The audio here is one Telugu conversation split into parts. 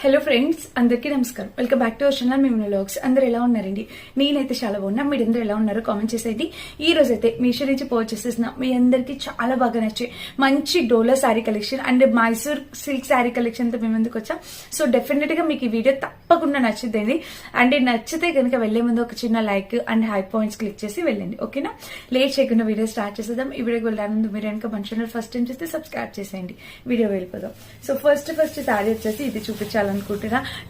హలో ఫ్రెండ్స్, అందరికీ నమస్కారం. Welcome back to our channel మేము వ్లాగ్స్. అందరు ఎలా ఉన్నారండి? నేనైతే చాలా బాగున్నా. మీరందరూ ఎలా ఉన్నారో కామెంట్ చేసేయండి. ఈ రోజు అయితే మీషో నుంచి పర్చేస్ చేసిన మీ అందరికి చాలా బాగా నచ్చే మంచి Dola sari collection and Mysore silk sari collection తో మేము ముందుకు వచ్చాం. సో డెఫినెట్ గా మీకు ఈ వీడియో తప్పకుండా నచ్చుతుంది. అండ్ నచ్చితే కనుక వెళ్లే ముందు ఒక చిన్న like and high points click చేసి వెళ్ళండి, ఓకేనా? లేట్ చేయకుండా వీడియో స్టార్ట్ చేసేద్దాం. ఈ వీడియోకి వెళ్ళడానికి ముందు మీరు కనుక మన ఛానల్ ఫస్ట్ టైం చేస్తే సబ్స్క్రైబ్ చేసేయండి. వీడియో వెళ్ళిపోదాం. సో ఫస్ట్ శారీ వచ్చేసి ఇది చూపించాలనుకుంటున్నా.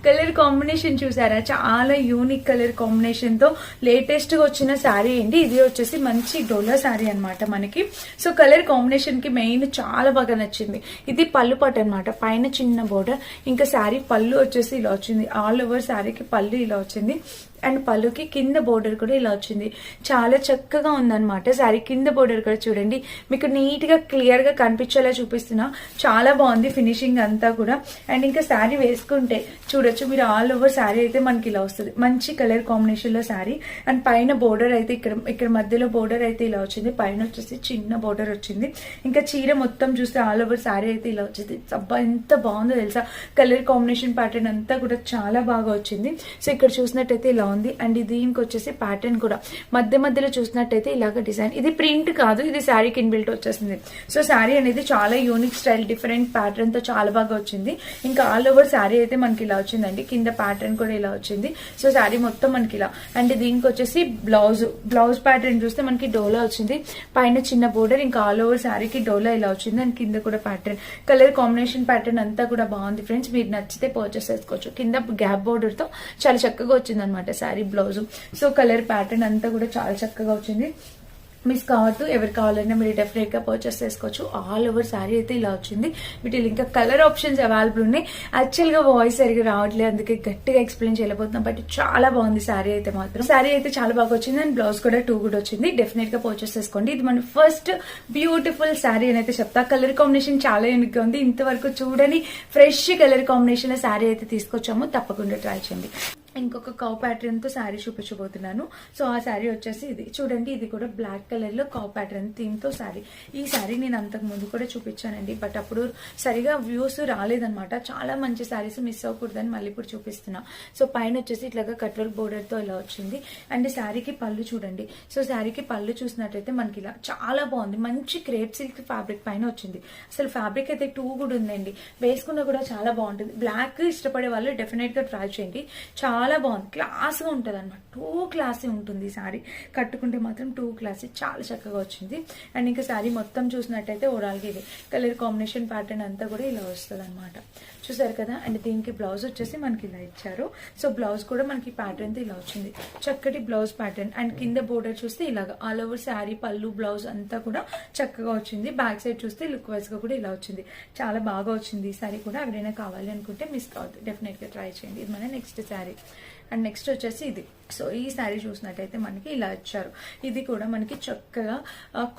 కలర్ కాంబినేషన్ చూసారా? చాలా యూనిక్ కలర్ కాంబినేషన్ తో లేటెస్ట్ గా వచ్చిన శారీ అండి. ఇది వచ్చేసి మంచి డోలా శారీ అనమాట మనకి. సో కలర్ కాంబినేషన్ కి మెయిన్ చాలా బాగా నచ్చింది. ఇది పళ్ళు పాట అనమాట. పైన చిన్న బోర్డర్, ఇంకా శారీ పళ్ళు వచ్చేసి ఇలా వచ్చింది. ఆల్ ఓవర్ శారీకి పళ్ళు ఇలా వచ్చింది అండ్ పళ్ళుకి కింద బోర్డర్ కూడా ఇలా వచ్చింది. చాలా చక్కగా ఉందన్నమాట శారీ. కింద బోర్డర్ కూడా చూడండి, మీకు నీట్ గా క్లియర్ గా కనిపించేలా చూపిస్తున్నా. చాలా బాగుంది ఫినిషింగ్ అంతా కూడా. అండ్ ఇంకా శారీ వేసుకుంటే చూడొచ్చు మీరు, ఆల్ ఓవర్ శారీ అయితే మనకి ఇలా వస్తుంది. మంచి కలర్ కాంబినేషన్ లో శారీ. అండ్ పైన బోర్డర్ అయితే ఇక్కడ మధ్యలో బోర్డర్ అయితే ఇలా వచ్చింది. పైన వచ్చేసి చిన్న బోర్డర్ వచ్చింది. ఇంకా చీర మొత్తం చూస్తే ఆల్ ఓవర్ శారీ అయితే ఇలా వచ్చింది. అబ్బా ఎంత బాగుందో తెలుసా! కలర్ కాంబినేషన్ ప్యాటర్న్ అంతా కూడా చాలా బాగా వచ్చింది. సో ఇక్కడ చూసినట్టయితే ఇలా ఉంది. అండ్ దీనికి వచ్చేసి ప్యాటర్న్ కూడా మధ్యలో చూసినట్టయితే ఇలాగ డిజైన్. ఇది ప్రింట్ కాదు, ఇది శారీకి ఇన్బిల్ట్ వచ్చేసింది. సో శారీ అనేది చాలా యూనిక్ స్టైల్, డిఫరెంట్ ప్యాటర్న్ తో చాలా బాగా వచ్చింది. ఇంకా ఆల్ ఓవర్ శారీ అయితే మనకి ఇలా వచ్చిందండి. కింద ప్యాటర్న్ కూడా ఇలా వచ్చింది. సో శారీ మొత్తం మనకి ఇలా. అండ్ దీనికి వచ్చేసి బ్లౌజ్ ప్యాటర్న్ చూస్తే మనకి డోలా వచ్చింది. పైన చిన్న బోర్డర్, ఇంకా ఆల్ ఓవర్ శారీకి డోలా ఇలా వచ్చింది. అండ్ కింద కూడా ప్యాటర్న్, కలర్ కాంబినేషన్ ప్యాటర్న్ అంతా కూడా బాగుంది ఫ్రెండ్స్. మీరు నచ్చితే పర్చేస్ చేసుకోవచ్చు. కింద గ్యాప్ బోర్డర్ తో చాలా చక్కగా వచ్చింది అనమాట sari blouse. So colour pattern అంతా కూడా చాలా చక్కగా వచ్చింది. మిస్ కావద్దు. ఎవరు కావాలన్నా మీరు డెఫినెట్ గా పర్చేస్ చేసుకోవచ్చు. ఆల్ ఓవర్ శారీ అయితే ఇలా వచ్చింది. వీటిలో ఇంకా కలర్ ఆప్షన్స్ అవైలబుల్ ఉన్నాయి. యాక్చువల్ గా వాయిస్ సరిగా రావట్లేదు, అందుకే గట్టిగా ఎక్స్ప్లెయిన్ చేయలేకపోతున్నాం. బట్ చాలా బాగుంది శారీ అయితే మాత్రం. శారీ అయితే చాలా బాగా వచ్చింది. అండ్ బ్లౌజ్ కూడా 2 కూడా వచ్చింది. డెఫినెట్ గా పర్చేస్ చేసుకోండి. ఇది మన ఫస్ట్ బ్యూటిఫుల్ శారీ అని అయితే చెప్తా. కలర్ కాంబినేషన్ చాలా యూనిక్ గా ఉంది. ఇంతవరకు చూడని ఫ్రెష్ కలర్ కాంబినేషన్ లో శారీ అయితే తీసుకొచ్చాము. తప్పకుండా ట్రై చేయండి. ఇంకొక కౌ ప్యాటర్న్ తో శారీ చూపించబోతున్నాను. సో ఆ శారీ వచ్చేసి ఇది చూడండి. ఇది కూడా బ్లాక్ కలర్ లో కౌ ప్యాటర్న్ థీమ్ తో శారీ. ఈ శారీ నేను అంతకు ముందు కూడా చూపించానండి, బట్ అప్పుడు సరిగా వ్యూస్ రాలేదనమాట. చాలా మంచి శారీస్ మిస్ అవ్వకూడదని మళ్ళీ ఇప్పుడు చూపిస్తున్నా. సో పైన వచ్చేసి ఇట్లాగా కట్ వర్క్ బోర్డర్ తో ఇలా వచ్చింది. అండ్ శారీకి పళ్ళు చూడండి. సో శారీకి పళ్ళు చూసినట్టయితే మనకి ఇలా చాలా బాగుంది. మంచి క్రేప్ సిల్క్ ఫ్యాబ్రిక్ పైన వచ్చింది. అసలు ఫ్యాబ్రిక్ అయితే 2 కూడా ఉందండి. వేసుకున్నా కూడా చాలా బాగుంటుంది. బ్లాక్ ఇష్టపడే వాళ్ళు డెఫినెట్ గా ట్రై చేయండి. చాలా బాగుంది, క్లాస్ గా ఉంటది అనమాట. 2 క్లాసీ ఉంటుంది ఈ శారీ. కట్టుకుంటే మాత్రం 2 క్లాసీ, చాలా చక్కగా వచ్చింది. అండ్ ఇంకా శారీ మొత్తం చూసినట్టయితే ఓవరాల్ గా ఇది కలర్ కాంబినేషన్ ప్యాటర్న్ అంతా కూడా ఇలా వస్తుంది అనమాట. చూసారు కదా? అండ్ దీనికి బ్లౌజ్ వచ్చేసి మనకి ఇలా ఇచ్చారు. సో బ్లౌజ్ కూడా మనకి ప్యాటర్న్ తో ఇలా వచ్చింది. చక్కటి బ్లౌజ్ ప్యాటర్న్. అండ్ కింద బోర్డర్ చూస్తే ఇలాగా ఆల్ ఓవర్ శారీ పళ్ళు బ్లౌజ్ అంతా కూడా చక్కగా వచ్చింది. బ్యాక్ సైడ్ చూస్తే లుక్ వైజ్ గా కూడా ఇలా వచ్చింది. చాలా బాగా వచ్చింది ఈ శారీ కూడా. ఎవరైనా కావాలి అనుకుంటే మిస్ కావద్దు, డెఫినెట్ గా ట్రై చేయండి. ఇది మన నెక్స్ట్ శారీ. అండ్ నెక్స్ట్ వచ్చేసి ఇది. సో ఈ శారీ చూసినట్టయితే మనకి ఇలా ఇచ్చారు. ఇది కూడా మనకి చక్కగా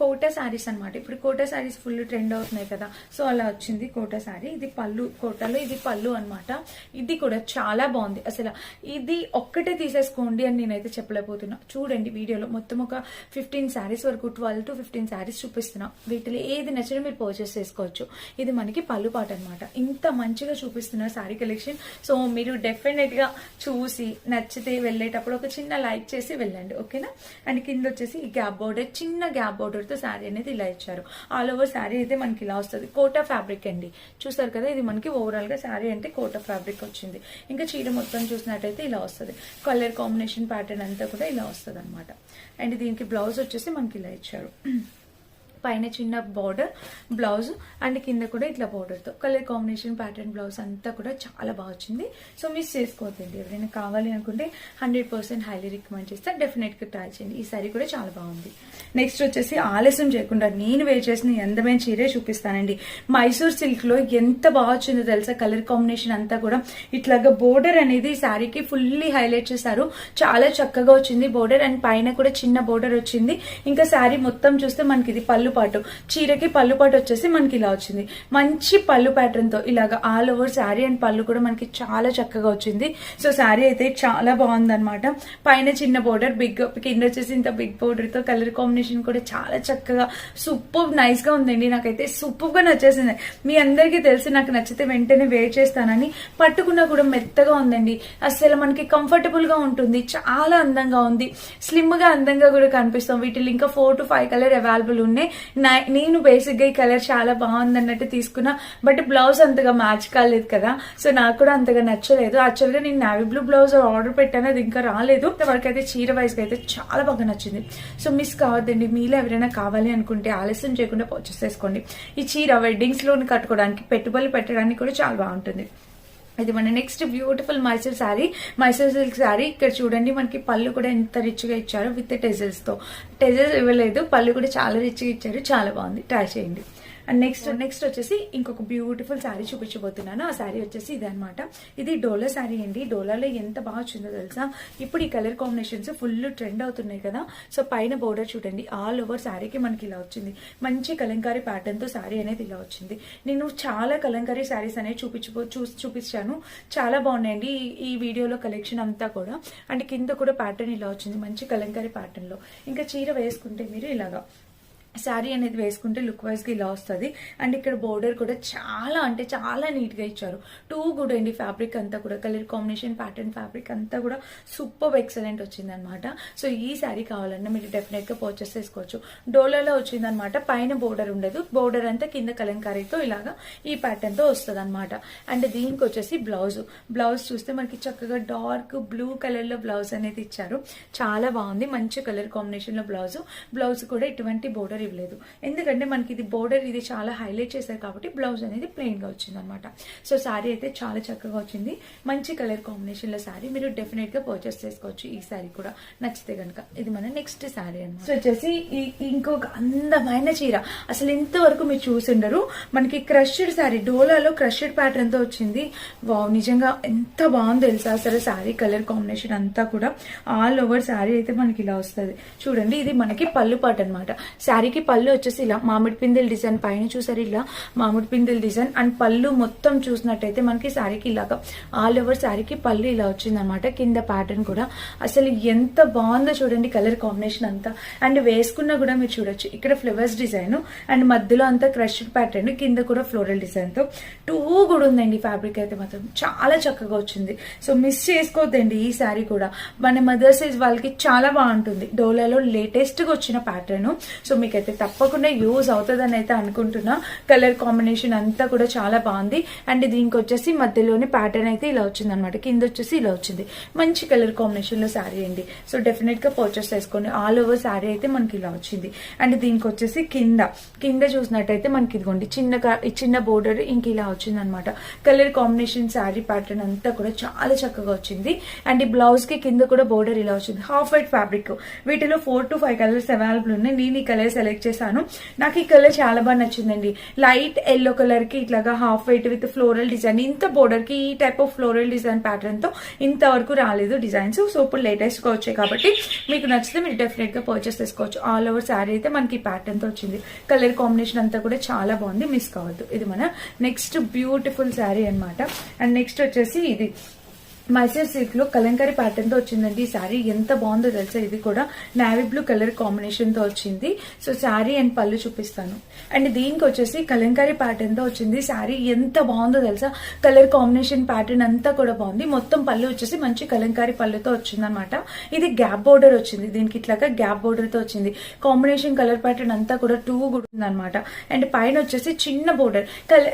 కోటా శారీస్ అనమాట. ఇప్పుడు కోటా శారీస్ ఫుల్ ట్రెండ్ అవుతున్నాయి కదా. సో అలా వచ్చింది కోటా శారీ. ఇది పళ్ళు, కోటాలో ఇది పళ్ళు అనమాట. ఇది కూడా చాలా బాగుంది. అసలు ఇది ఒక్కటే తీసేసుకోండి అని నేనైతే చెప్పలేకపోతున్నా. చూడండి వీడియోలో మొత్తం ఒక 15 శారీస్ వరకు, 12 to 15 శారీస్ చూపిస్తున్నా. వీటిలో ఏది నచ్చినా మీరు పర్చేస్ చేసుకోవచ్చు. ఇది మనకి పళ్ళు పాట అనమాట. ఇంత మంచిగా చూపిస్తున్న శారీ కలెక్షన్. సో మీరు డెఫినెట్ గా చూసి నచ్చితే వెళ్ళేటప్పుడు ఒక చిన్న లైక్ చేసి వెళ్ళండి, ఓకేనా? అండ్ కింద వచ్చేసి ఈ గ్యాప్ బోర్డర్, చిన్న గ్యాప్ బోర్డర్ తో శారీ అనేది ఇలా ఇచ్చారు. ఆల్ ఓవర్ శారీ అయితే మనకి ఇలా వస్తుంది. కోటా ఫ్యాబ్రిక్ అండి. చూసారు కదా? ఇది మనకి ఓవరాల్ గా శారీ అంటే కోటా ఫ్యాబ్రిక్ వచ్చింది. ఇంకా చీర మొత్తం చూసినట్టయితే ఇలా వస్తుంది. కలర్ కాంబినేషన్ ప్యాటర్న్ అంతా కూడా ఇలా వస్తుంది అనమాట. అండ్ దీనికి బ్లౌజ్ వచ్చేసి మనకి ఇలా ఇచ్చారు. పైన చిన్న బార్డర్ బ్లౌజ్ అండ్ కింద కూడా ఇట్లా బార్డర్ తో కలర్ కాంబినేషన్ ప్యాటర్న్ బ్లౌజ్ అంతా కూడా చాలా బాగా వచ్చింది. సో మిస్ చేసుకోవద్దండి. ఎవరైనా కావాలి అనుకుంటే 100% హైలీ రికమెండ్ చేస్తే డెఫినెట్ గా ట్రై చేయండి. ఈ సారీ కూడా చాలా బాగుంది. నెక్స్ట్ వచ్చేసి ఆలస్యం చేయకుండా నేను వేర్ చేసిన అందమైన చీరే చూపిస్తానండి. మైసూర్ సిల్క్ లో ఎంత బాగా వచ్చిందో తెలుసా? కలర్ కాంబినేషన్ అంతా కూడా ఇట్లాగా బోర్డర్ అనేది శారీకి ఫుల్లీ హైలైట్ చేశారు. చాలా చక్కగా వచ్చింది బోర్డర్. అండ్ పైన కూడా చిన్న బోర్డర్ వచ్చింది. ఇంకా శారీ మొత్తం చూస్తే మనకి ఇది పళ్ళు పాటు, చీరకి పళ్ళు పాటు వచ్చేసి మనకి ఇలా వచ్చింది. మంచి పళ్ళు ప్యాటర్న్ తో ఇలాగా ఆల్ ఓవర్ శారీ అండ్ పళ్ళు కూడా మనకి చాలా చక్కగా వచ్చింది. సో శారీ అయితే చాలా బాగుందన్నమాట. పైన చిన్న బోర్డర్, బిగ్ కింద వచ్చేసి ఇంత బిగ్ బోర్డర్ తో కలర్ కాంబినేషన్ కూడా చాలా చక్కగా సూపర్ నైస్ గా ఉందండి. నాకైతే సూపర్ గా నచ్చేసింది. మీ అందరికీ తెలిసి నాకు నచ్చితే వెంటనే వేర్ చేస్తానని. పట్టుకున్నా కూడా మెత్తగా ఉందండి. అసలు మనకి కంఫర్టబుల్ గా ఉంటుంది. చాలా అందంగా ఉంది. స్లిమ్ గా అందంగా కూడా కనిపిస్తాం. వీటిలో ఇంకా 4 to 5 కలర్ అవైలబుల్ ఉన్నాయి. నేను బేసిక్ గా ఈ కలర్ చాలా బాగుంది అన్నట్టు తీసుకున్నా. బట్ బ్లౌజ్ అంతగా మ్యాచ్ కాలేదు కదా, సో నాకు కూడా అంతగా నచ్చలేదు. యాక్చువల్ గా నేను నావీ బ్లూ బ్లౌజ్ ఆర్డర్ పెట్టాను, అది ఇంకా రాలేదు. వరకు అయితే చీర వైజ్ గా అయితే చాలా బాగా నచ్చింది. సో మిస్ కావద్దండి. మీలో ఎవరైనా కావాలి అనుకుంటే ఆలస్యం చేయకుండా పర్చేస్ చేసుకోండి. ఈ చీర వెడ్డింగ్స్ లో కట్టుకోవడానికి, పెట్టుబడులు పెట్టడానికి కూడా చాలా బాగుంటుంది. ఇది మన next beautiful Mysore sari, Mysore silk sari. ఇక్కడ చూడండి మనకి పళ్ళు కూడా ఎంత రిచ్ గా ఇచ్చారు విత్ టెజల్స్ తో. టెజల్స్ ఇవ్వలేదు, పళ్ళు కూడా చాలా రిచ్ గా ఇచ్చారు. చాలా బాగుంది, ట్రై చేయండి. అండ్ నెక్స్ట్ వచ్చేసి ఇంకొక బ్యూటిఫుల్ శారీ చూపించబోతున్నాను. ఆ శారీ వచ్చేసి ఇది అనమాట. ఇది డోలా శారీ అండి. డోలాలో ఎంత బాగా వచ్చిందో తెలుసా. ఇప్పుడు ఈ కలర్ కాంబినేషన్స్ ఫుల్ ట్రెండ్ అవుతున్నాయి కదా. సో పైన బోర్డర్ చూడండి, ఆల్ ఓవర్ శారీకి మనకి ఇలా వచ్చింది. మంచి కలంకారీ ప్యాటర్న్ తో శారీ అనేది ఇలా వచ్చింది. నేను చాలా కలంకారీ శారీస్ అనేవి చూపించాను. చాలా బాగున్నాయండి ఈ వీడియోలో కలెక్షన్ అంతా కూడా. అండ్ కింద కూడా ప్యాటర్న్ ఇలా వచ్చింది, మంచి కలంకారీ ప్యాటర్న్ లో. ఇంకా చీర వేసుకుంటే మీరు ఇలాగా శారీ అనేది వేసుకుంటే లుక్ వైజ్ గా ఇలా వస్తుంది. అండ్ ఇక్కడ బోర్డర్ కూడా చాలా అంటే చాలా నీట్ గా ఇచ్చారు. టూ గుడ్ అండి. ఫ్యాబ్రిక్ అంతా కూడా కలర్ కాంబినేషన్, ప్యాటర్న్, ఫ్యాబ్రిక్ అంతా కూడా సూపర్ ఎక్సలెంట్ వచ్చింది అనమాట. సో ఈ శారీ కావాలన్నా మీరు డెఫినెట్ గా పర్చేస్ చేసుకోవచ్చు. డోలాలో వచ్చింది అనమాట. పైన బోర్డర్ ఉండదు, బోర్డర్ అంతా కింద కలంకారీతో ఇలాగా ఈ ప్యాటర్న్ తో వస్తుంది అనమాట. అండ్ దీనికి వచ్చేసి బ్లౌజ్ చూస్తే మనకి చక్కగా డార్క్ బ్లూ కలర్ లో బ్లౌజ్ అనేది ఇచ్చారు. చాలా బాగుంది. మంచి కలర్ కాంబినేషన్ లో బ్లౌజ్ కూడా ఇటువంటి బోర్డర్ ఇవ్వలేదు. ఎందుకంటే మనకి ఇది బోర్డర్ ఇది చాలా హైలైట్ చేశారు కాబట్టి బ్లౌజ్ అనేది ప్లెయిన్ గా వచ్చింది అనమాట. సో శారీ అయితే చాలా చక్కగా వచ్చింది. మంచి కలర్ కాంబినేషన్ లో శారీ మీరు డెఫినెట్ గా పర్చేస్ చేసుకోవచ్చు. ఈ శారీ కూడా నచ్చితే కనుక. ఇది మన నెక్స్ట్ శారీ అనమాట. సో వచ్చేసి ఇంకొక అందమైన చీర. అసలు ఇంతవరకు మీరు చూసిండరు. మనకి క్రష్డ్ శారీ, డోలాలో క్రష్డ్ ప్యాటర్న్ తో వచ్చింది. వావ్, నిజంగా ఎంత బాగుందో తెలుసా అసలు శారీ కలర్ కాంబినేషన్ అంతా కూడా. ఆల్ ఓవర్ శారీ అయితే మనకి ఇలా వస్తుంది. చూడండి, ఇది మనకి పళ్ళు పాట అనమాట. శారీకి పళ్ళు వచ్చేసి ఇలా మామిడి పిందెల డిజైన్, పైన చూసారు ఇలా మామిడి పిందెల డిజైన్. అండ్ పళ్ళు మొత్తం చూసినట్టయితే మనకి శారీకి ఇలాగా ఆల్ ఓవర్ శారీకి పళ్ళు ఇలా వచ్చింది అనమాట. కింద ప్యాటర్న్ కూడా అసలు ఎంత బాగుందో చూడండి కలర్ కాంబినేషన్ అంతా. అండ్ వేసుకున్నా కూడా మీరు చూడొచ్చు ఇక్కడ ఫ్లవర్స్ డిజైన్ అండ్ మధ్యలో అంతా క్రష్డ్ ప్యాటర్న్, కింద కూడా ఫ్లోరల్ డిజైన్ తో టూ కూడా ఉందండి. ఫ్యాబ్రిక్ అయితే మాత్రం చాలా చక్కగా వచ్చింది. సో మిస్ చేసుకోవద్దండి ఈ శారీ కూడా. మన మదర్ సైజ్ వాళ్ళకి చాలా బాగుంటుంది. డోలాలో లేటెస్ట్ గా వచ్చిన ప్యాటర్న్. సో మీకైతే తప్పకుండా యూజ్ అవుతుందని అయితే అనుకుంటున్నా. కలర్ కాంబినేషన్ అంతా కూడా చాలా బాగుంది. అండ్ దీనికి వచ్చేసి మధ్యలోని ప్యాటర్న్ అయితే ఇలా వచ్చింది అనమాట. కింద వచ్చేసి ఇలా వచ్చింది. మంచి కలర్ కాంబినేషన్ లో శారీ అండి. సో డెఫినెట్ గా పర్చేస్ చేసుకోండి. ఆల్ ఓవర్ శారీ అయితే మనకి ఇలా వచ్చింది. అండ్ దీనికి వచ్చేసి కింద చూసినట్టయితే మనకి ఇదిగోండి చిన్న బోర్డర్ ఇంక ఇలా వచ్చింది అనమాట. కలర్ కాంబినేషన్ శారీ ప్యాటర్న్ అంతా కూడా చాలా చక్కగా వచ్చింది. అండ్ ఈ బ్లౌజ్ కి కింద కూడా బోర్డర్ ఇలా వచ్చింది. Half white fabric. వీటిలో 4 to 5 కలర్స్ అవైలబుల్ ఉన్నాయి. నేను ఈ కలర్ సెలెక్ట్ చేశాను. నాకు ఈ కలర్ చాలా బాగా నచ్చిందండి. లైట్ ఎల్లో కలర్ కి ఇట్లాగా half white with floral design. ఇంత బోర్డర్ కి ఈ type of floral design pattern తో ఇంతవరకు రాలేదు డిజైన్స్. సో ఇప్పుడు లేటెస్ట్ గా వచ్చాయి కాబట్టి మీకు నచ్చితే మీరు డెఫినెట్ గా పర్చేస్ చేసుకోవచ్చు. ఆల్ ఓవర్ శారీ అయితే మనకి ప్యాటర్న్ తో వచ్చింది. కలర్ కాంబినేషన్ అంతా కూడా చాలా బాగుంది. మిస్ కావద్దు. ఇది మన నెక్స్ట్ బ్యూటిఫుల్ శారీ అనమాట. అండ్ నెక్స్ట్ వచ్చేసి ఇది మైసూర్ సిల్క్ లో కలంకారీ ప్యాటర్న్ తో వచ్చిందండి. ఈ శారీ ఎంత బాగుందో తెలుసా. ఇది కూడా నావీ బ్లూ కలర్ కాంబినేషన్ తో వచ్చింది. సో శారీ అండ్ పళ్ళు చూపిస్తాను. అండ్ దీనికి వచ్చేసి కలంకారీ ప్యాటర్న్ తో వచ్చింది. శారీ ఎంత బాగుందో తెలుసా. కలర్ కాంబినేషన్ ప్యాటర్న్ అంతా కూడా బాగుంది. మొత్తం పళ్ళు వచ్చేసి మంచి కలంకారీ పళ్ళుతో వచ్చింది అనమాట. ఇది గ్యాప్ బోర్డర్ వచ్చింది. దీనికి ఇట్లాగా గ్యాప్ బోర్డర్ తో వచ్చింది. కాంబినేషన్ కలర్ ప్యాటర్న్ అంతా కూడా టూ గుడ్ ఉంది అనమాట. అండ్ పైన వచ్చేసి చిన్న బోర్డర్.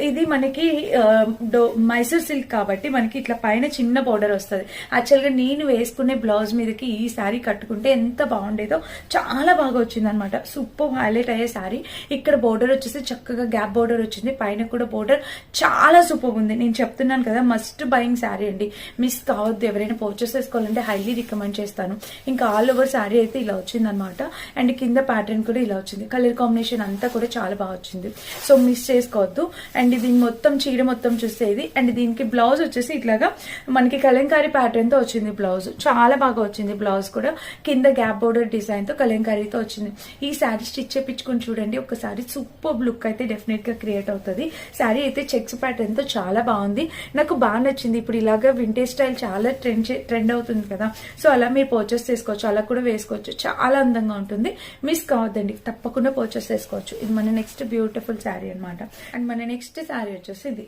ఇది మనకి మైసూర్ సిల్క్ కాబట్టి మనకి ఇట్లా పైన చిన్న బోర్డర్ వస్తుంది. యాక్చువల్ గా నేను వేసుకునే బ్లౌజ్ మీదకి ఈ శారీ కట్టుకుంటే ఎంత బాగుండేదో. చాలా బాగా వచ్చింది అనమాట. సూపర్ హైలైట్ అయ్యే శారీ. ఇక్కడ బోర్డర్ వచ్చేసి చక్కగా గ్యాప్ బోర్డర్ వచ్చింది. పైన కూడా బోర్డర్ చాలా సూపర్ ఉంది. నేను చెప్తున్నాను కదా, మస్ట్ బయింగ్ శారీ అండి. మిస్ కావద్దు. ఎవరైనా పర్చేస్ చేసుకోవాలంటే హైలీ రికమెండ్ చేస్తాను. ఇంకా ఆల్ ఓవర్ శారీ అయితే ఇలా వచ్చింది అనమాట. అండ్ కింద ప్యాటర్న్ కూడా ఇలా వచ్చింది. కలర్ కాంబినేషన్ అంతా కూడా చాలా బాగా వచ్చింది. సో మిస్ చేసుకోవద్దు. అండ్ దీని మొత్తం చీర మొత్తం చూస్తే ఇది. అండ్ దీనికి బ్లౌజ్ వచ్చేసి ఇట్లాగా మనకి కలంకారీ ప్యాటర్న్ తో వచ్చింది బ్లౌజ్, చాలా బాగా వచ్చింది బ్లౌజ్ కూడా. కింద గ్యాప్ బోర్డర్ డిజైన్ తో కలంకారీతో వచ్చింది. ఈ శారీ స్టిచ్ చేపించుకుని చూడండి ఒకసారి, సూపర్ లుక్ అయితే డెఫినెట్ గా క్రియేట్ అవుతుంది. శారీ అయితే చెక్స్ ప్యాటర్న్ తో చాలా బాగుంది, నాకు బాగా నచ్చింది. ఇప్పుడు ఇలాగా వింటేజ్ స్టైల్ చాలా ట్రెండ్ అవుతుంది కదా, సో అలా మీరు పర్చేస్ చేసుకోవచ్చు, అలా కూడా వేసుకోవచ్చు, చాలా అందంగా ఉంటుంది. మిస్ కావద్దండి, తప్పకుండా పర్చేస్ చేసుకోవచ్చు. ఇది మన నెక్స్ట్ బ్యూటిఫుల్ శారీ అన్నమాట. అండ్ మన నెక్స్ట్ శారీ వచ్చేసి ఇది.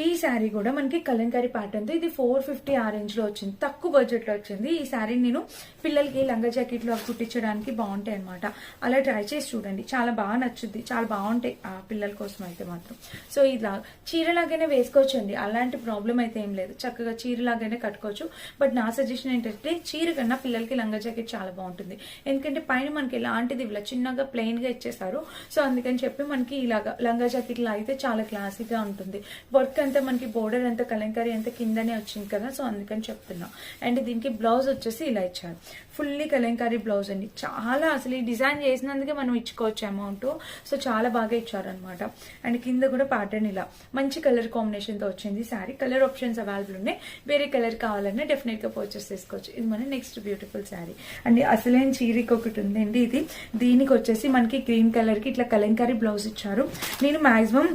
ఈ శారీ కూడా మనకి కలంకారీ ప్యాటర్న్ తో, ఇది 450 ఆ రేంజ్ లో వచ్చింది, తక్కువ బడ్జెట్ లో వచ్చింది. ఈ శారీ నేను పిల్లలకి లంగా జాకెట్లు అవి కుట్టించడానికి బాగుంటాయి అనమాట, అలా ట్రై చేసి చూడండి, చాలా బాగా నచ్చుద్ది, చాలా బాగుంటాయి ఆ పిల్లల కోసం అయితే మాత్రం. సో ఇలా చీరలాగానే వేసుకోవచ్చు అండి, అలాంటి ప్రాబ్లం అయితే ఏం లేదు, చక్కగా చీరలాగానే కట్టుకోవచ్చు. బట్ నా సజెషన్ ఏంటంటే చీర కన్నా పిల్లలకి లంగా జాకెట్ చాలా బాగుంటుంది, ఎందుకంటే పైన మనకి ఎలాంటిది ఇలా చిన్నగా ప్లెయిన్ గా ఇచ్చేసారు. సో అందుకని చెప్పి మనకి ఇలాగా లంగా జాకెట్ లా అయితే చాలా క్లాసీగా ఉంటుంది. వర్క్ అంతా మనకి బోర్డర్ అంతా కలంకారీ అంతా కిందనే వచ్చింది కదా, సో అందుకని చెప్తున్నా. అండ్ దీనికి బ్లౌజ్ వచ్చేసి ఇలా ఇచ్చారు, ఫుల్లీ కలంకారీ బ్లౌజ్ అండి, చాలా అసలు ఈ డిజైన్ చేసినందుకే మనం ఇచ్చుకోవచ్చు అమౌంట్, సో చాలా బాగా ఇచ్చారనమాట. అండ్ కింద కూడా ప్యాటర్న్ ఇలా మంచి కలర్ కాంబినేషన్ తో వచ్చింది శారీ. కలర్ ఆప్షన్స్ అవైలబుల్ ఉన్నాయి, వేరే కలర్ కావాలన్నా డెఫినెట్ గా పర్చేస్ చేసుకోవచ్చు. ఇది మన నెక్స్ట్ బ్యూటిఫుల్ శారీ అండి. అసలైన చీరకి ఒకటి ఉందండి ఇది, దీనికి వచ్చేసి మనకి గ్రీన్ కలర్ కి ఇట్లా కలంకారీ బ్లౌజ్ ఇచ్చారు. నేను మాక్సిమం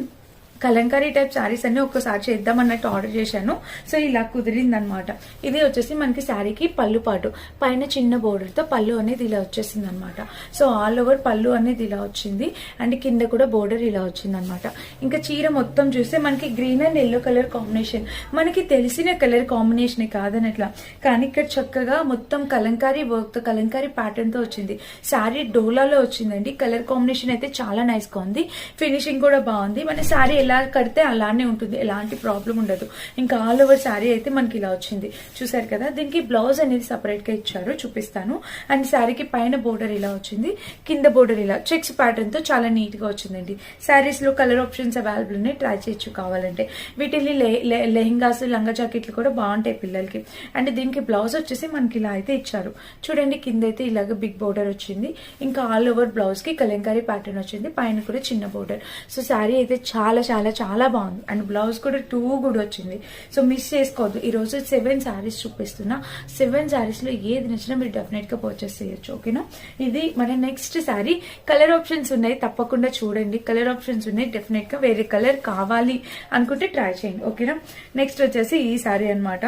కలంకారీ టైప్ శారీస్ అన్ని ఒక్కసారి చేద్దాం అన్నట్టు ఆర్డర్ చేశాను, సో ఇలా కుదిరింది అనమాట. ఇది వచ్చేసి మనకి శారీకి పళ్ళు పాటు, పైన చిన్న బోర్డర్ తో పళ్ళు అనేది ఇలా వచ్చేసింది అనమాట. సో ఆల్ ఓవర్ పళ్ళు అనేది ఇలా వచ్చింది, అండ్ కింద కూడా బోర్డర్ ఇలా వచ్చింది అనమాట. ఇంకా చీర మొత్తం చూస్తే మనకి green and yellow colour combination, మనకి తెలిసిన కలర్ కాంబినేషన్ కాదనట్లా, కానీ ఇక్కడ చక్కగా మొత్తం కలంకారీ వర్క్ తో కలంకారీ ప్యాటర్న్ తో వచ్చింది. శారీ డోలాలో వచ్చిందండి, కలర్ కాంబినేషన్ అయితే చాలా నైస్ గా ఉంది, ఫినిషింగ్ కూడా బాగుంది. మన శారీ ఎలా కడితే అలానే ఉంటుంది, ఎలాంటి ప్రాబ్లం ఉండదు. ఇంకా ఆల్ ఓవర్ శారీ అయితే మనకి ఇలా వచ్చింది, చూసారు కదా. దీనికి బ్లౌజ్ అనేది సపరేట్ గా ఇచ్చారు, చూపిస్తాను. అండ్ శారీకి పైన బోర్డర్ ఇలా వచ్చింది, కింద బోర్డర్ ఇలా చెక్స్ ప్యాటర్న్ తో చాలా నీట్ గా వచ్చిందండి. శారీస్ లో కలర్ ఆప్షన్స్ అవైలబుల్ ఉన్నాయి, ట్రై చేయొచ్చు కావాలంటే. వీటిని లెహెంగాస్ లంగా జాకెట్లు కూడా బాగుంటాయి పిల్లలకి. అండ్ దీనికి బ్లౌజ్ వచ్చేసి మనకి ఇలా అయితే ఇచ్చారు, చూడండి. కింద అయితే ఇలాగ బిగ్ బోర్డర్ వచ్చింది, ఇంకా ఆల్ ఓవర్ బ్లౌజ్ కి కలంకారీ ప్యాటర్న్ వచ్చింది, పైన కూడా చిన్న బోర్డర్. సో శారీ అయితే చాలా చాలా చాలా బాగుంది, అండ్ బ్లౌజ్ కూడా టూ గుడ్ వచ్చింది. సో మిస్ చేసుకోవద్దు. ఈ రోజు 7 శారీస్ చూపిస్తున్నా, 7 శారీస్ లో ఏది నచ్చినా మీరు డెఫినెట్ గా పర్చేస్ చేయొచ్చు, ఓకేనా. ఇది మన నెక్స్ట్ శారీ. కలర్ ఆప్షన్స్ ఉన్నాయి, తప్పకుండా చూడండి, కలర్ ఆప్షన్స్ ఉన్నాయి. డెఫినెట్ గా వేరే కలర్ కావాలి అనుకుంటే ట్రై చేయండి, ఓకేనా. నెక్స్ట్ వచ్చేసి ఈ శారీ అన్నమాట.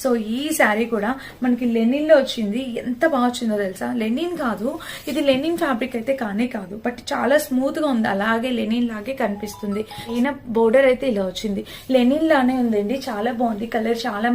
సో ఈ శారీ కూడా మనకి లెనిన్ లో వచ్చింది, ఎంత బాగా వచ్చిందో తెలుసా. లెనిన్ కాదు, ఇది లెనిన్ ఫ్యాబ్రిక్ అయితే కానే కాదు, బట్ చాలా స్మూత్ గా ఉంది, అలాగే లెనిన్ లాగే కనిపిస్తుంది. ఈయన బోర్డర్ అయితే ఇలా వచ్చింది, లెనిన్ లానే ఉందండి, చాలా బాగుంది. కలర్ చాలా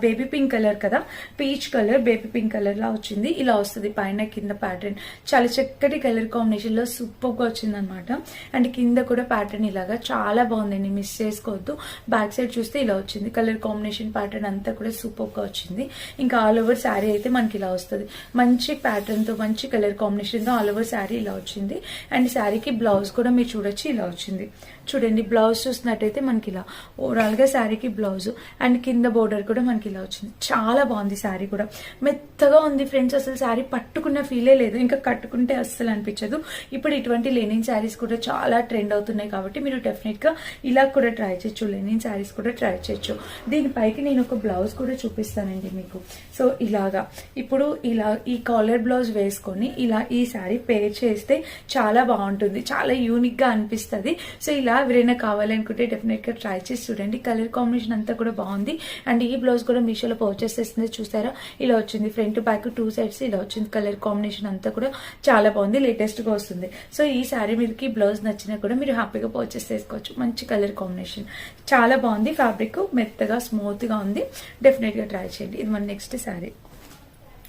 బేబీ పింక్ కలర్ కదా, peach colour baby pink colour లా వచ్చింది. ఇలా వస్తుంది పైన కింద ప్యాటర్న్, చాలా చక్కటి కలర్ కాంబినేషన్ లో సూపర్ గా వచ్చింది అనమాట. అండ్ కింద కూడా ప్యాటర్న్ ఇలాగా చాలా బాగుందండి, మిస్ చేసుకోవద్దు. బ్యాక్ సైడ్ చూస్తే ఇలా వచ్చింది, కలర్ కాంబినేషన్ ప్యాటర్న్ అంతా కూడా సూపర్ గా వచ్చింది. ఇంకా ఆల్ ఓవర్ శారీ అయితే మనకి ఇలా వస్తుంది, మంచి ప్యాటర్న్ తో మంచి కలర్ కాంబినేషన్ తో ఆల్ ఓవర్ శారీ ఇలా వచ్చింది. అండ్ శారీకి బ్లౌజ్ కూడా మీరు చూడొచ్చు, ఇలా వచ్చింది. చూడండి బ్లౌజ్ చూసినట్టయితే మనకి ఇలా ఓవరాల్ గా శారీకి బ్లౌజ్ అండ్ కింద బోర్డర్ కూడా మనకి ఇలా వచ్చింది. చాలా బాగుంది శారీ కూడా, మెత్తగా ఉంది ఫ్రెండ్స్. అసలు శారీ పట్టుకున్న ఫీలే లేదు, ఇంకా కట్టుకుంటే అస్సలు అనిపించదు. ఇప్పుడు ఇటువంటి లెనిన్ శారీస్ కూడా చాలా ట్రెండ్ అవుతున్నాయి కాబట్టి మీరు డెఫినెట్ గా ఇలా కూడా ట్రై చేయొచ్చు, లెనిన్ శారీస్ కూడా ట్రై చేయొచ్చు. దీనిపైకి నేను ఒక బ్లౌజ్ కూడా చూపిస్తానండి మీకు. సో ఇలాగా ఇప్పుడు ఇలా ఈ కాలర్ బ్లౌజ్ వేసుకొని ఇలా ఈ శారీ పేర్ చేస్తే చాలా బాగుంటుంది, చాలా యూనిక్ గా అనిపిస్తుంది. సో ఇలా ఎవరైనా కావాలనుకుంటే డెఫినెట్ గా ట్రై చేసి చూడండి. కలర్ కాంబినేషన్ అంతా కూడా బాగుంది. అండ్ ఈ బ్లౌజ్ కూడా మీషోలో పర్చేస్ చేస్తుంది, చూసారా ఇలా వచ్చింది, ఫ్రంట్ బ్యాక్ 2 సైడ్స్ ఇలా వచ్చింది. కలర్ కాంబినేషన్ అంతా కూడా చాలా బాగుంది, లేటెస్ట్ గా వస్తుంది. సో ఈ శారీ మీదకి బ్లౌజ్ నచ్చినా కూడా మీరు హ్యాపీగా పర్చేస్ చేసుకోవచ్చు. మంచి కలర్ కాంబినేషన్, చాలా బాగుంది. ఫ్యాబ్రిక్ మెత్తగా స్మూత్ గా ఉంది, డెఫినెట్ గా ట్రై చేయండి. ఇది మన నెక్స్ట్ శారీ.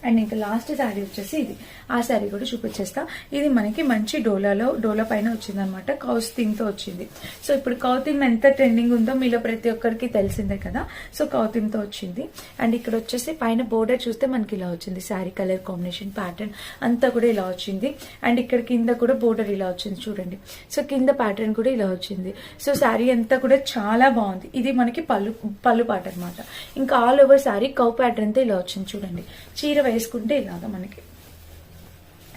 అండ్ ఇంకా లాస్ట్ శారీ వచ్చేసి ఇది, ఆ శారీ కూడా చూపించేస్తా. ఇది మనకి మంచి డోలా పైన వచ్చింది అనమాట, కౌస్ థీమ్ తో వచ్చింది. సో ఇప్పుడు కౌ థీమ్ ఎంత ట్రెండింగ్ ఉందో మీలో ప్రతి ఒక్కరికి తెలిసిందే కదా. సో కౌ థీమ్ తో వచ్చింది. అండ్ ఇక్కడ వచ్చేసి పైన బోర్డర్ చూస్తే మనకి ఇలా వచ్చింది, శారీ కలర్ కాంబినేషన్ ప్యాటర్న్ అంతా కూడా ఇలా వచ్చింది. అండ్ ఇక్కడ కింద కూడా బోర్డర్ ఇలా వచ్చింది చూడండి. సో కింద ప్యాటర్న్ కూడా ఇలా వచ్చింది. సో శారీ అంతా కూడా చాలా బాగుంది. ఇది మనకి పళ్ళు పాట అనమాట. ఇంకా all over sari cow pattern తో ఇలా వచ్చింది చూడండి. చీర వేసుకుంటే ఇలాగా మనకి.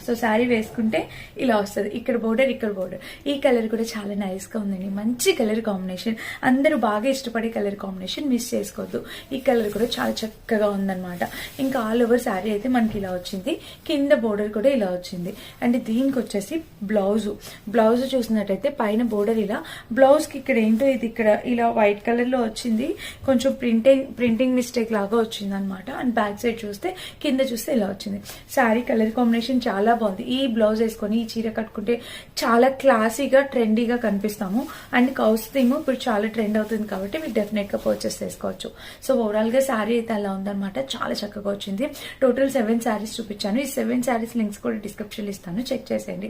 సో సో శారీ వేసుకుంటే ఇలా వస్తుంది, ఇక్కడ బోర్డర్ ఇక్కడ బోర్డర్. ఈ కలర్ కూడా చాలా నైస్ గా ఉందండి, మంచి కలర్ కాంబినేషన్, అందరూ బాగా ఇష్టపడే కలర్ కాంబినేషన్, మిస్ చేసుకోవద్దు. ఈ కలర్ కూడా చాలా చక్కగా ఉందన్నమాట. ఇంకా ఆల్ ఓవర్ శారీ అయితే మనకి ఇలా వచ్చింది, కింద బోర్డర్ కూడా ఇలా వచ్చింది. అండ్ దీనికి వచ్చేసి బ్లౌజ్ చూసినట్టయితే పైన బోర్డర్ ఇలా, బ్లౌజ్ కి ఇక్కడ ఏంటో ఇది ఇక్కడ ఇలా వైట్ కలర్ లో వచ్చింది, కొంచెం ప్రింటింగ్ మిస్టేక్ లాగా వచ్చింది అనమాట. అండ్ బ్యాక్ సైడ్ చూస్తే కింద చూస్తే ఇలా వచ్చింది. శారీ కలర్ కాంబినేషన్ చాలా బాగుంది. ఈ బ్లౌజ్ వేసుకొని ఈ చీర కట్టుకుంటే చాలా క్లాసీగా ట్రెండీగా కనిపిస్తాము. అండ్ కౌస్ థీమ్ ఇప్పుడు చాలా ట్రెండ్ అవుతుంది కాబట్టి మీరు డెఫినెట్ గా పర్చేస్ చేసుకోవచ్చు. సో ఓవరాల్ గా శారీ అయితే అలా ఉందన్నమాట, చాలా చక్కగా వచ్చింది. టోటల్ 7 శారీస్ చూపించాను. ఈ 7 శారీస్ లింక్స్ కూడా డిస్క్రిప్షన్ ఇస్తాను, చెక్ చేసేయండి.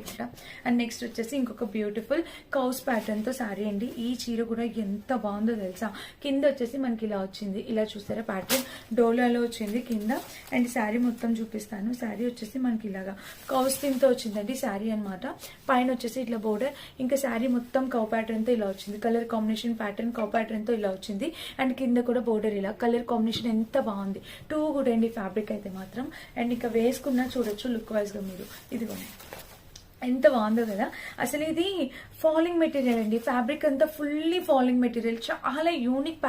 అండ్ నెక్స్ట్ వచ్చేసి ఇంకొక బ్యూటిఫుల్ కౌస్ ప్యాటర్న్ తో శారీ అండి. ఈ చీర కూడా ఎంత బాగుందో తెలుసా. కింద వచ్చేసి మనకి ఇలా వచ్చింది, ఇలా చూసారా ప్యాటర్న్ డోలాలో వచ్చింది కింద. అండ్ శారీ మొత్తం చూపిస్తాను. శారీ వచ్చేసి మనకి ఇలాగా కౌస్ థీమ్ తో వచ్చిందండి శారీ అనమాట. పైన వచ్చేసి ఇట్లా బోర్డర్, ఇంకా శారీ మొత్తం కౌ ప్యాటర్న్ తో ఇలా వచ్చింది. Colour combination pattern cow pattern తో ఇలా వచ్చింది. అండ్ కింద కూడా బోర్డర్ ఇలా, కలర్ కాంబినేషన్ ఎంత బాగుంది, టూ గుడ్ అండి ఫ్యాబ్రిక్ అయితే మాత్రం. అండ్ ఇంకా వేసుకున్నా చూడొచ్చు లుక్ వైజ్ గా మీరు, ఇదిగోండి ఎంత బాగుందో కదా. అసలు ఇది ఫాలింగ్ మెటీరియల్ అండి, ఫ్యాబ్రిక్ అంతా ఫుల్లీ ఫాలింగ్ మెటీరియల్, చాలా యూనిక్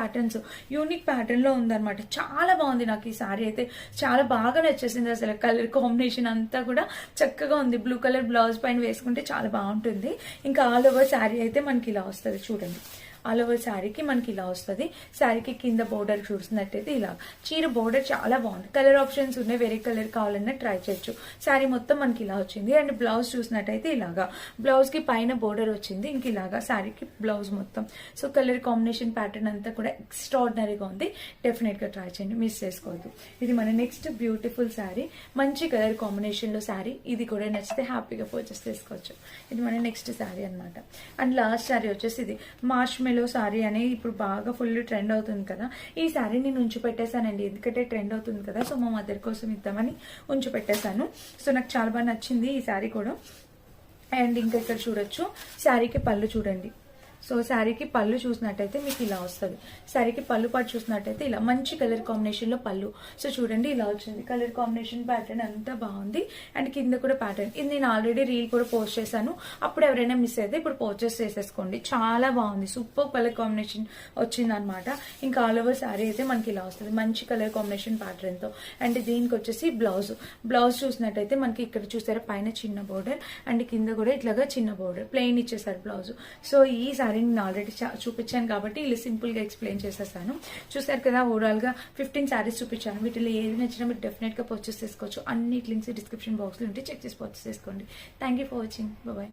ప్యాటర్న్ లో ఉందన్నమాట. చాలా బాగుంది, నాకు ఈ శారీ అయితే చాలా బాగా నచ్చేసింది. అసలు కలర్ కాంబినేషన్ అంతా కూడా చక్కగా ఉంది. బ్లూ కలర్ బ్లౌజ్ పైన వేసుకుంటే చాలా బాగుంటుంది. ఇంకా ఆల్ ఓవర్ శారీ అయితే మనకి ఇలా వస్తుంది చూడండి. ఆల్ ఓవర్ శారీకి మనకి ఇలా వస్తుంది. శారీకి కింద బోర్డర్ చూసినట్టయితే ఇలా, చీర బోర్డర్ చాలా బాగుంది. కలర్ ఆప్షన్స్ ఉన్నాయి, వేరే కలర్ కావాలన్నా ట్రై చేయొచ్చు. శారీ మొత్తం మనకి ఇలా వచ్చింది. అండ్ బ్లౌజ్ చూసినట్టయితే ఇలాగా, బ్లౌజ్ కి పైన బోర్డర్ వచ్చింది, ఇంక ఇలాగా శారీకి బ్లౌజ్ మొత్తం. సో కలర్ కాంబినేషన్ ప్యాటర్న్ అంతా కూడా ఎక్స్ట్రాడినరీగా ఉంది, డెఫినెట్ గా ట్రై చేయండి, మిస్ చేసుకోవద్దు. ఇది మన నెక్స్ట్ బ్యూటిఫుల్ శారీ, మంచి కలర్ కాంబినేషన్ లో శారీ. ఇది కూడా నచ్చితే హ్యాపీగా పర్చేస్ చేసుకోవచ్చు. ఇది మన నెక్స్ట్ శారీ అనమాట. అండ్ లాస్ట్ శారీ వచ్చేసి ఇది మార్ష్ మెలో శారీ అనేది ఇప్పుడు బాగా ఫుల్ ట్రెండ్ అవుతుంది కదా. ఈ శారీ నేను ఉంచి పెట్టేశానండి, ఎందుకంటే ట్రెండ్ అవుతుంది కదా. సో మా మదర్ కోసం ఇద్దామని ఉంచి పెట్టేశాను. సో నాకు చాలా బాగా నచ్చింది ఈ శారీ కూడా. అండ్ ఇంకా ఇక్కడ చూడొచ్చు, శారీకి పళ్ళు చూడండి. సో శారీకి పళ్ళు చూసినట్టయితే మీకు ఇలా వస్తుంది. శారీకి పళ్ళు పాటు చూసినట్టయితే ఇలా మంచి కలర్ కాంబినేషన్ లో పళ్ళు. సో చూడండి ఇలా వచ్చింది, కలర్ కాంబినేషన్ ప్యాటర్న్ అంతా బాగుంది. అండ్ కింద కూడా ప్యాటర్న్, ఇది నేను ఆల్రెడీ రీల్ కూడా పోస్ట్ చేశాను, అప్పుడు ఎవరైనా మిస్ అయితే ఇప్పుడు పర్చేస్ చేసేసుకోండి. చాలా బాగుంది, సూపర్ కలర్ కాంబినేషన్ వచ్చింది అనమాట. ఇంకా ఆల్ ఓవర్ శారీ అయితే మనకి ఇలా వస్తుంది, మంచి కలర్ కాంబినేషన్ ప్యాటర్న్ తో. అండ్ దీనికి వచ్చేసి బ్లౌజ్ చూసినట్టయితే మనకి ఇక్కడ చూసారా పైన చిన్న బోర్డర్, అండ్ కింద కూడా ఇట్లాగా చిన్న బోర్డర్, ప్లెయిన్ ఇచ్చేసారు బ్లౌజ్. సో ఈ శారీ నేను ఆల్రెడీ చూపించాను కాబట్టి ఇలా సింపుల్ గా ఎక్స్ప్లెయిన్ చేసేసాను. చూసారు కదా, ఓవరాల్ గా 15 శారీస్ చూపించాను. వీటిలో ఏది నచ్చినా మీరు డెఫినెట్ గా పర్చేస్ చేసుకోవచ్చు. అన్ని లింక్స్ డిస్క్రిప్షన్ బాక్స్ లో ఉంటే చెక్ చేసి పర్చేస్ చేసుకోండి. Thank you for watching, bye.